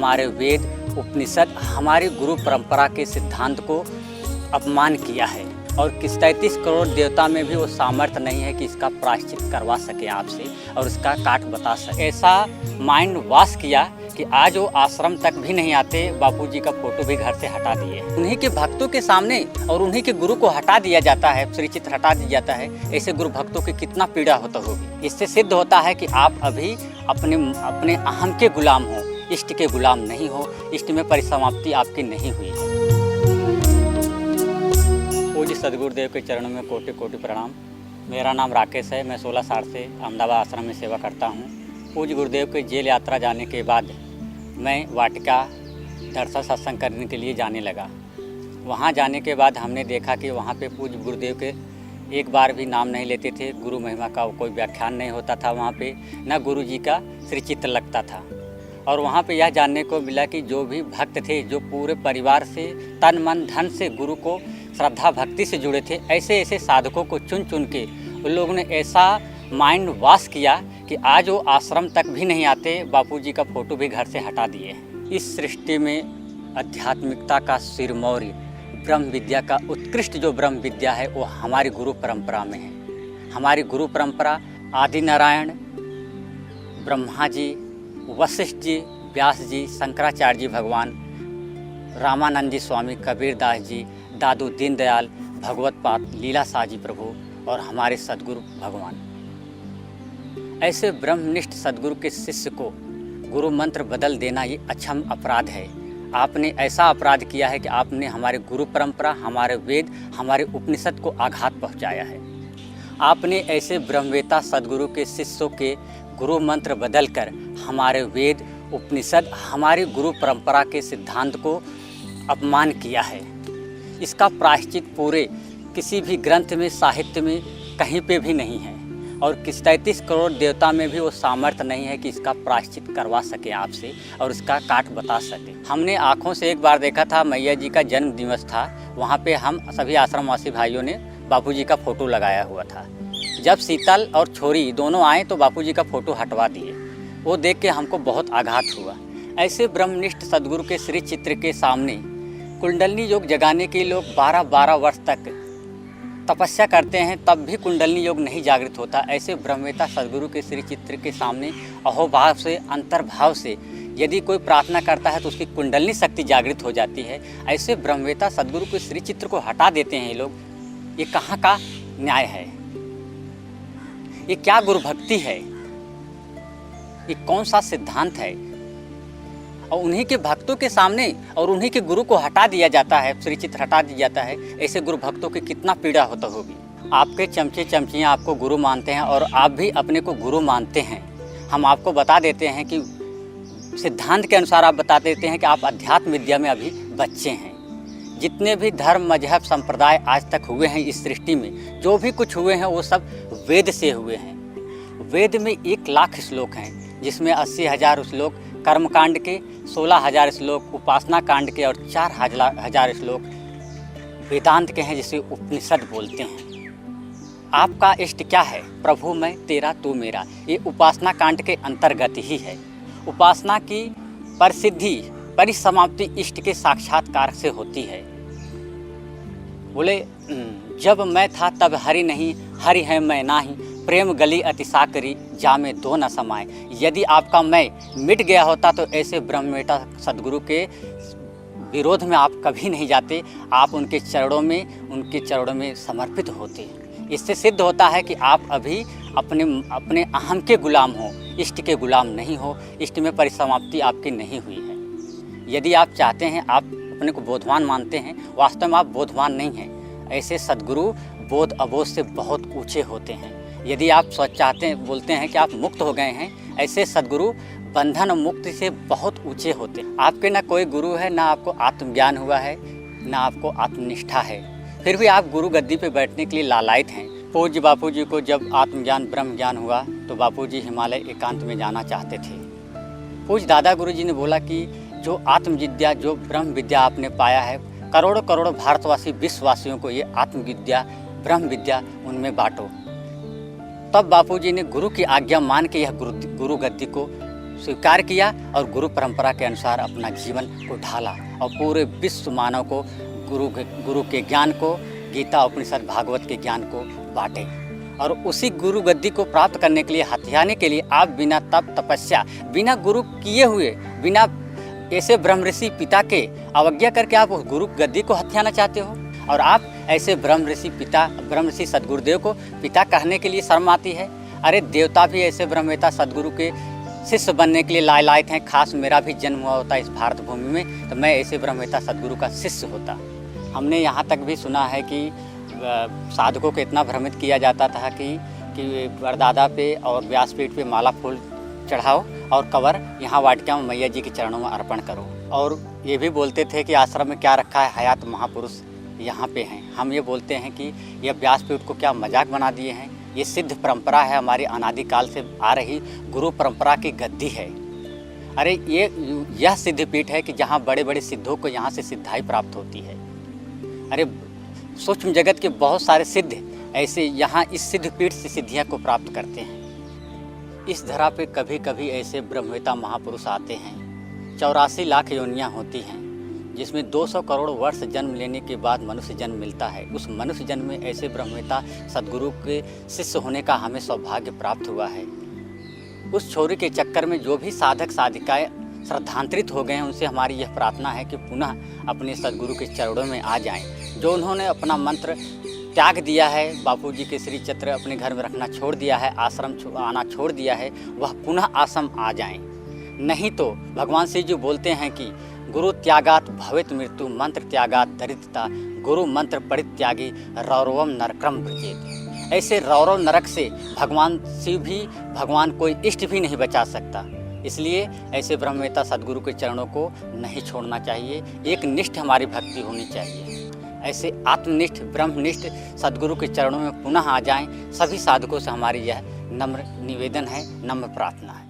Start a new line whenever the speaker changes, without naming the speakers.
हमारे वेद उपनिषद हमारी गुरु परंपरा के सिद्धांत को अपमान किया है और किस 33 करोड़ देवता में भी वो सामर्थ्य नहीं है कि इसका प्रायश्चित करवा सके आपसे और इसका काट बता सके। ऐसा माइंड वॉश किया कि आज वो आश्रम तक भी नहीं आते, बापूजी का फोटो भी घर से हटा दिए। उन्हीं के भक्तों के सामने और उन्हीं के गुरु को हटा दिया जाता है, श्री चित्र हटा दिया जाता है। ऐसे गुरु भक्तों की कितना पीड़ा होता होगी। इससे सिद्ध होता है कि आप अभी अपने अहम के गुलाम हो, इष्ट के गुलाम नहीं हो। इष्ट में परिसमाप्ति आपकी नहीं हुई है। पूज्य सदगुरुदेव के चरणों में कोटि कोटि प्रणाम। मेरा नाम राकेश है। मैं 16 साल से अहमदाबाद आश्रम में सेवा करता हूँ। पूज्य गुरुदेव के जेल यात्रा जाने के बाद मैं वाटिका दर्शन सत्संग करने के लिए जाने लगा। वहाँ जाने के बाद हमने देखा कि वहाँ पे पूज्य गुरुदेव के एक बार भी नाम नहीं लेते थे। गुरु महिमा का कोई व्याख्यान नहीं होता था वहाँ पे, न गुरु जी का श्री चित्र लगता था। और वहाँ पे यह जानने को मिला कि जो भी भक्त थे, जो पूरे परिवार से तन मन धन से गुरु को श्रद्धा भक्ति से जुड़े थे, ऐसे ऐसे साधकों को चुन चुन के उन लोगों ने ऐसा माइंड वॉश किया कि आज वो आश्रम तक भी नहीं आते, बापूजी का फोटो भी घर से हटा दिए। इस सृष्टि में आध्यात्मिकता का सिरमौर, ब्रह्म विद्या का उत्कृष्ट जो ब्रह्म विद्या है वो हमारी गुरु परंपरा में है। हमारी गुरु परंपरा आदि नारायण, ब्रह्मा जी, वशिष्ठ जी, व्यास जी, शंकराचार्य जी भगवान, रामानंद जी स्वामी, कबीर दास जी, दादू दीनदयाल, भगवत पाद, लीला साजी प्रभु और हमारे सदगुरु भगवान। ऐसे ब्रह्मनिष्ठ सदगुरु के शिष्य को गुरु मंत्र बदल देना ये अक्षम अपराध है। आपने ऐसा अपराध किया है कि आपने हमारे गुरु परंपरा, हमारे वेद, हमारे उपनिषद को आघात पहुंचाया है। आपने ऐसे ब्रह्मवेता सदगुरु के शिष्यों के गुरु मंत्र बदलकर हमारे वेद, उपनिषद, हमारी गुरु परंपरा के सिद्धांत को अपमान किया है। इसका प्रायश्चित पूरे किसी भी ग्रंथ में, साहित्य में कहीं पे भी नहीं है और किस 33 करोड़ देवता में भी वो सामर्थ्य नहीं है कि इसका प्रायश्चित करवा सके आपसे और इसका काट बता सके। हमने आँखों से एक बार देखा था, मैया जी का जन्म दिवस था, वहाँ पे हम सभी आश्रमवासी भाइयों ने बापूजी का फ़ोटो लगाया हुआ था। जब शीतल और छोरी दोनों आए तो बापूजी का फ़ोटो हटवा दिए। वो देख के हमको बहुत आघात हुआ। ऐसे ब्रह्मनिष्ठ सदगुरु के श्री चित्र के सामने कुंडलनी योग जगाने के लोग 12-12 वर्ष तक तपस्या करते हैं, तब भी कुंडलनी योग नहीं जागृत होता। ऐसे ब्रह्मवेता सदगुरु के श्री चित्र के सामने अहोभाव से, अंतर्भाव से यदि कोई प्रार्थना करता है तो उसकी कुंडलनी शक्ति जागृत हो जाती है। ऐसे ब्रह्मवेता सदगुरु के श्री चित्र को हटा देते हैं ये लोग। ये कहाँ का न्याय है? ये क्या गुरु भक्ति है? ये कौन सा सिद्धांत है? और उन्हीं के भक्तों के सामने और उन्हीं के गुरु को हटा दिया जाता है, श्री चित्र हटा दिया जाता है। ऐसे गुरु भक्तों की कितना पीड़ा होता होगी। आपके चमचे चमचियाँ आपको गुरु मानते हैं और आप भी अपने को गुरु मानते हैं। हम आपको बता देते हैं कि सिद्धांत के अनुसार आप बता देते हैं कि आप अध्यात्म विद्या में अभी बच्चे हैं। जितने भी धर्म, मजहब, संप्रदाय आज तक हुए हैं इस सृष्टि में, जो भी कुछ हुए हैं वो सब वेद से हुए हैं। वेद में 1 लाख श्लोक हैं, जिसमें 80,000 श्लोक कर्मकांड के, 16,000 श्लोक उपासना कांड के और 4,000 श्लोक वेदांत के हैं, जिसे उपनिषद बोलते हैं। आपका इष्ट क्या है? प्रभु मैं तेरा, तू मेरा। ये उपासना कांड के अंतर्गत ही है। उपासना की परिसिद्धि, परिसमाप्ति इष्ट के साक्षात्कार से होती है। बोले जब मैं था तब हरि नहीं, हरि है मैं नाही, प्रेम गली अतिसाकरी जामे दो न समाए। यदि आपका मैं मिट गया होता तो ऐसे ब्रह्मवेता सदगुरु के विरोध में आप कभी नहीं जाते। आप उनके चरणों में समर्पित होते। इससे सिद्ध होता है कि आप अभी अपने अहम के गुलाम हो, इष्ट के गुलाम नहीं हो। इष्ट में परिसमाप्ति आपकी नहीं हुई है। यदि आप चाहते हैं, आप अपने को बोधवान मानते हैं, वास्तव में आप बोधवान नहीं हैं। ऐसे सदगुरु बोध अबोध से बहुत ऊंचे होते हैं। यदि आप चाहते हैं, बोलते हैं कि आप मुक्त हो गए हैं, ऐसे सदगुरु बंधन और मुक्ति से बहुत ऊंचे होते हैं। आपके ना कोई गुरु है, ना आपको आत्मज्ञान हुआ है, ना आपको आत्मनिष्ठा है, फिर भी आप गुरु गद्दी पे बैठने के लिए लालायित हैं। पूज्य बापूजी को जब आत्मज्ञान, ब्रह्म ज्ञान हुआ तो बापूजी हिमालय एकांत में जाना चाहते थे। पूज्य दादा गुरु जी ने बोला कि जो आत्मविद्या, जो ब्रह्म विद्या आपने पाया है, करोड़ों करोड़ों भारतवासी, विश्ववासियों को ये आत्मविद्या, ब्रह्म विद्या उनमें बांटो। तब बापूजी ने गुरु की आज्ञा मान के यह गुरु गद्दी को स्वीकार किया और गुरु परंपरा के अनुसार अपना जीवन को ढाला और पूरे विश्व मानव को गुरु के ज्ञान को, गीता उपनिषद भागवत के ज्ञान को बांटे। और उसी गुरु गद्दी को प्राप्त करने के लिए, हथियाने के लिए आप बिना तप तपस्या, बिना गुरु किए हुए, बिना ऐसे ब्रह्म ऋषि पिता के अवज्ञा करके आप उस गुरु गद्दी को हथियाना चाहते हो। और आप ऐसे ब्रह्म ऋषि सदगुरुदेव को पिता कहने के लिए शर्म आती है। अरे देवता भी ऐसे ब्रह्मवेता सदगुरु के शिष्य बनने के लिए लायक हैं। खास मेरा भी जन्म हुआ होता इस भारत भूमि में, तो मैं ऐसे ब्रह्मवेता सदगुरु का शिष्य होता। हमने यहाँ तक भी सुना है कि साधकों को इतना भ्रमित किया जाता था कि वरदादा पे और व्यासपीठ पे माला फूल चढ़ाओ और कवर यहाँ वाटिका में मैया जी के चरणों में अर्पण करो। और ये भी बोलते थे कि आश्रम में क्या रखा है, हयात महापुरुष यहाँ पे हैं। हम ये बोलते हैं कि यह व्यासपीठ को क्या मजाक बना दिए हैं। ये सिद्ध परंपरा है, हमारी अनादिकाल से आ रही गुरु परंपरा की गद्दी है। अरे यह सिद्ध पीठ है कि जहाँ बड़े बड़े सिद्धों को यहाँ से सिद्धाई प्राप्त होती है। अरे सूक्ष्म जगत के बहुत सारे सिद्ध ऐसे यहाँ इस सिद्ध पीठ से सिद्धियाँ को प्राप्त करते हैं। इस धरा पे कभी कभी ऐसे ब्रह्मवेता महापुरुष आते हैं। 84 लाख योनियाँ होती हैं, जिसमें 200 करोड़ वर्ष जन्म लेने के बाद मनुष्य जन्म मिलता है। उस मनुष्य जन्म में ऐसे ब्रह्मवेता सदगुरु के शिष्य होने का हमें सौभाग्य प्राप्त हुआ है। उस छोरी के चक्कर में जो भी साधक साधिकाएँ श्रद्धांतरित हो गए हैं, उनसे हमारी यह प्रार्थना है कि पुनः अपने सदगुरु के चरणों में आ जाएं। जो उन्होंने अपना मंत्र त्याग दिया है, बापूजी के श्री चक्र अपने घर में रखना छोड़ दिया है, आश्रम आना छोड़ दिया है, वह पुनः आश्रम आ जाएं। नहीं तो भगवान श्री जी बोलते हैं कि गुरु त्यागात भवेत मृत्यु, मंत्र त्यागात दरिद्रता, गुरु मंत्र परित्यागी रौरवम नरकम ब्रजेत। ऐसे रौरव नरक से भगवान कोई इष्ट भी नहीं बचा सकता। इसलिए ऐसे ब्रह्मवेता सदगुरु के चरणों को नहीं छोड़ना चाहिए। एक निष्ठ हमारी भक्ति होनी चाहिए। ऐसे आत्मनिष्ठ ब्रह्मनिष्ठ सदगुरु के चरणों में पुनः आ जाएं। सभी साधकों से हमारी यह नम्र निवेदन है, नम्र प्रार्थना है।